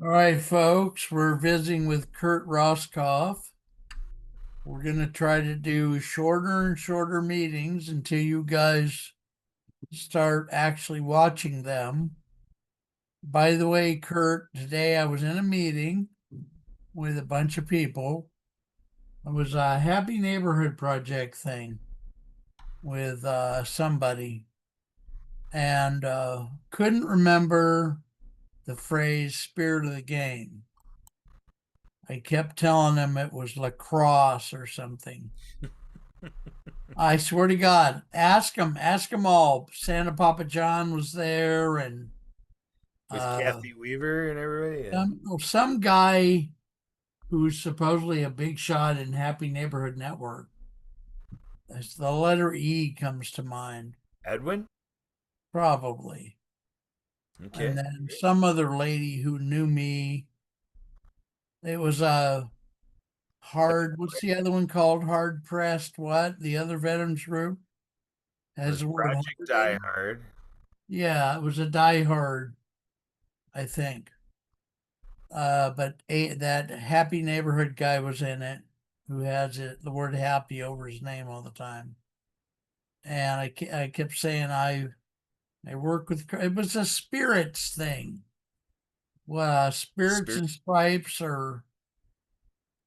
All right, folks, we're visiting with Kurt Roskopf. We're going to try to do shorter and shorter meetings until you guys start actually watching them. By the way, Kurt, today I was in a meeting with a bunch of people. It was a Happy Neighborhood Project thing with somebody and couldn't remember the phrase spirit of the game. I kept telling them it was lacrosse or something. I swear to God, ask them all. Santa Papa John was there, and With uh, Kathy Weaver and everybody. Yeah. some guy who's supposedly a big shot in Happy Neighborhood Network. As the letter E comes to mind, Edwin. probably. And Okay. then some other lady who knew me. It was a hard. What's the other one called? Hard pressed. What the other veterans group It has was the word Project hard Die in it? Hard. Yeah, it was a die hard, I think. That happy neighborhood guy was in it, who has the word happy over his name all the time. And I kept saying I work with. It was a spirits thing. Well, spirits Spirit. and stripes, or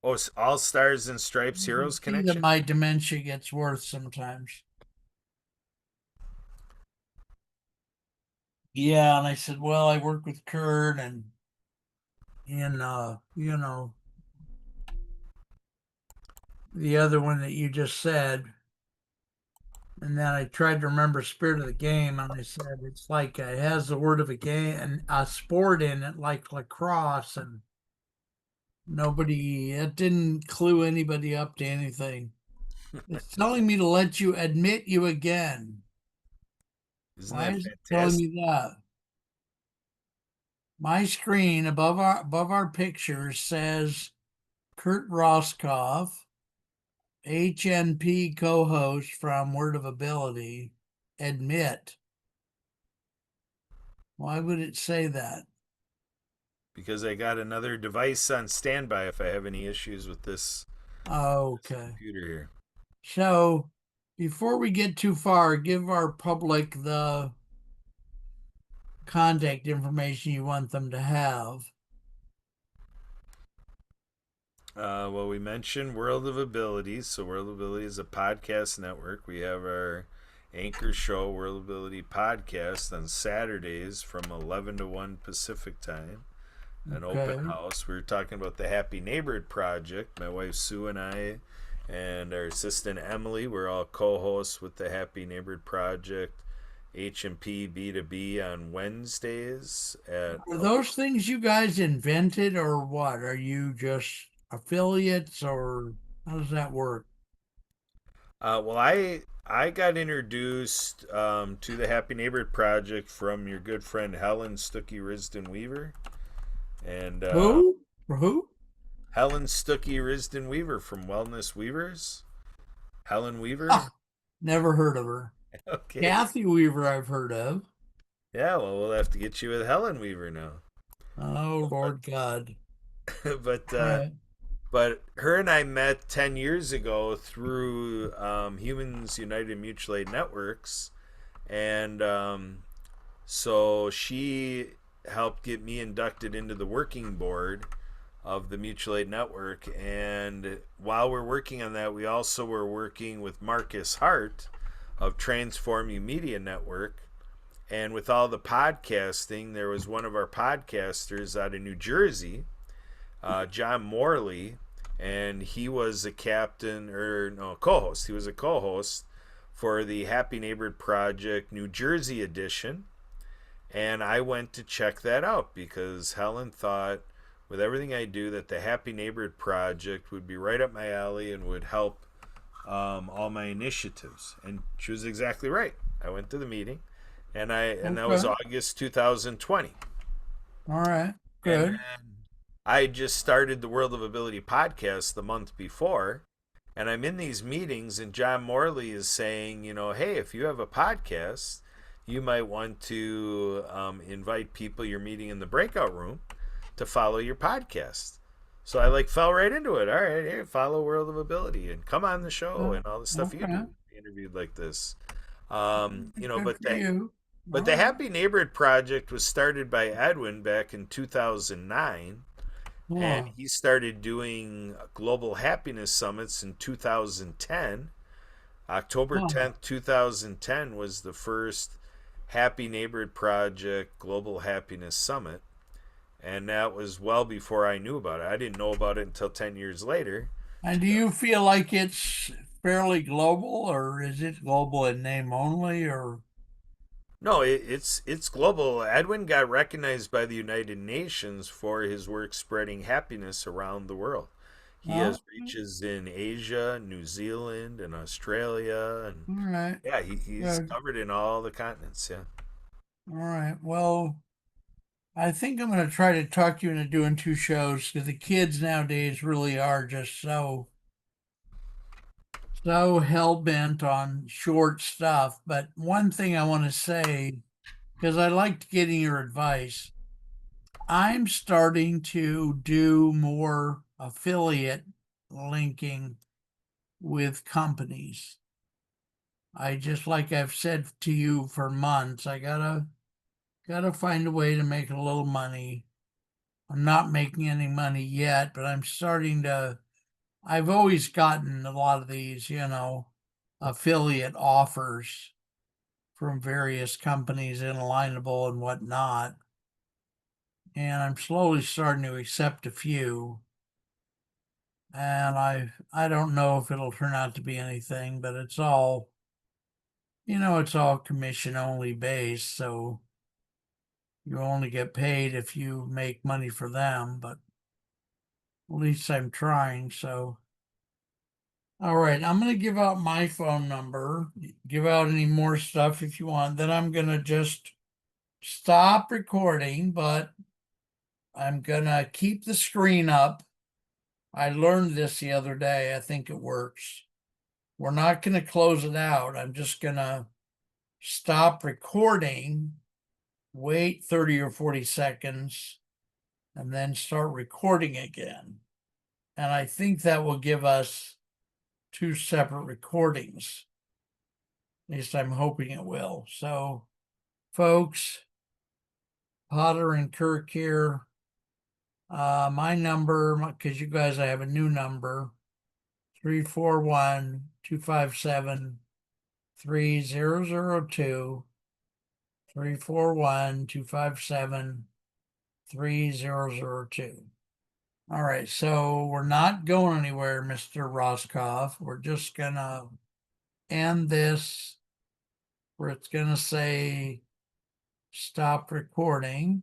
Oh, All Stars and Stripes you can Heroes see that Connection. my dementia gets worse sometimes. Yeah, and I said, well, I work with Kurt and the other one that you just said. And then I tried to remember spirit of the game, and I said it's like it has the word of a game and a sport in it, like lacrosse, and it didn't clue anybody up to anything. It's telling me to let you admit you again. Isn't Why that is it telling fantastic? me that? My screen above our picture says Kurt Roskopf, HNP co-host from Word of Ability, admit. Why would it say that? Because I got another device on standby if I have any issues with this Okay. computer here. So before we get too far, give our public the contact information you want them to have. Well, we mentioned World of Abilities. So, World of Ability is a podcast network. We have our anchor show, World of Ability Podcast, on Saturdays from 11 to 1 Pacific time. An open Okay. house. We were talking about the Happy Neighborhood Project. My wife Sue and I, and our assistant Emily, we're all co-hosts with the Happy Neighborhood Project. H&P B2B on Wednesdays at Are those things you guys invented or what? Are you just affiliates or how does that work? well, I got introduced to the Happy Neighborhood Project from your good friend Helen Stuckey Risden Weaver, and Who? For who? Helen Stuckey Risden Weaver from Wellness Weavers. Helen Weaver. Ah, never heard of her. Okay. Kathy Weaver, I've heard of. Yeah, well, we'll have to get you with Helen Weaver now. Oh, Lord God. but All uh, right. but her and I met 10 years ago through Humans United Mutual Aid Networks, and so she helped get me inducted into the working board of the Mutual Aid Network. And while we're working on that, we also were working with Marcus Hart of Transform You Media Network. And with all the podcasting, there was one of our podcasters out of New Jersey, John Morley, and he was a captain or no co-host. He was a co-host for the Happy Neighborhood Project New Jersey edition, and I went to check that out because Helen thought, with everything I do, that the Happy Neighborhood Project would be right up my alley and would help all my initiatives. And she was exactly right. I went to the meeting, and that was Okay. August 2020. All right. And Good. then I just started the World of Ability podcast the month before, and I'm in these meetings, and John Morley is saying, hey, if you have a podcast, you might want to invite people you're meeting in the breakout room to follow your podcast. So I like fell right into it. All right, hey, follow World of Ability and come on the show and all the stuff you Okay. do, interviewed like this. Good for you. But All the right. Happy Neighborhood Project was started by Edwin back in 2009, and Oh, he started doing global happiness summits in 2010. October oh. 10th, 2010 was the first Happy Neighborhood Project Global Happiness Summit. And that was well before I knew about it. I didn't know about it until 10 years later. And do you feel like it's fairly global, or is it global in name only, or? No, it's global. Edwin got recognized by the United Nations for his work spreading happiness around the world. He Oh, has reaches in Asia, New Zealand, and Australia, and all right. yeah, he's Good. covered in all the continents. Yeah. All right. Well, I think I'm going to try to talk you into doing two shows because the kids nowadays really are just so hell bent on short stuff. But one thing I want to say, because I liked getting your advice, I'm starting to do more affiliate linking with companies. I just like I've said to you for months, I gotta find a way to make a little money. I'm not making any money yet, but I'm starting to. I've always gotten a lot of these, affiliate offers from various companies in Alignable and whatnot. And I'm slowly starting to accept a few. And I don't know if it'll turn out to be anything, but it's all commission only based, so you only get paid if you make money for them, but at least I'm trying, so all right, I'm going to give out my phone number. Give out any more stuff if you want. Then I'm going to just stop recording, but I'm going to keep the screen up. I learned this the other day. I think it works. We're not going to close it out. I'm just going to stop recording, wait 30 or 40 seconds, and then start recording again. And I think that will give us two separate recordings. At least I'm hoping it will. So, folks, Potter and Kirk here. My number, because you guys, I have a new number, 341-257-3002. 341-257-3002. All right, so we're not going anywhere, Mr. Roskopf. We're just gonna end this where it's gonna say stop recording.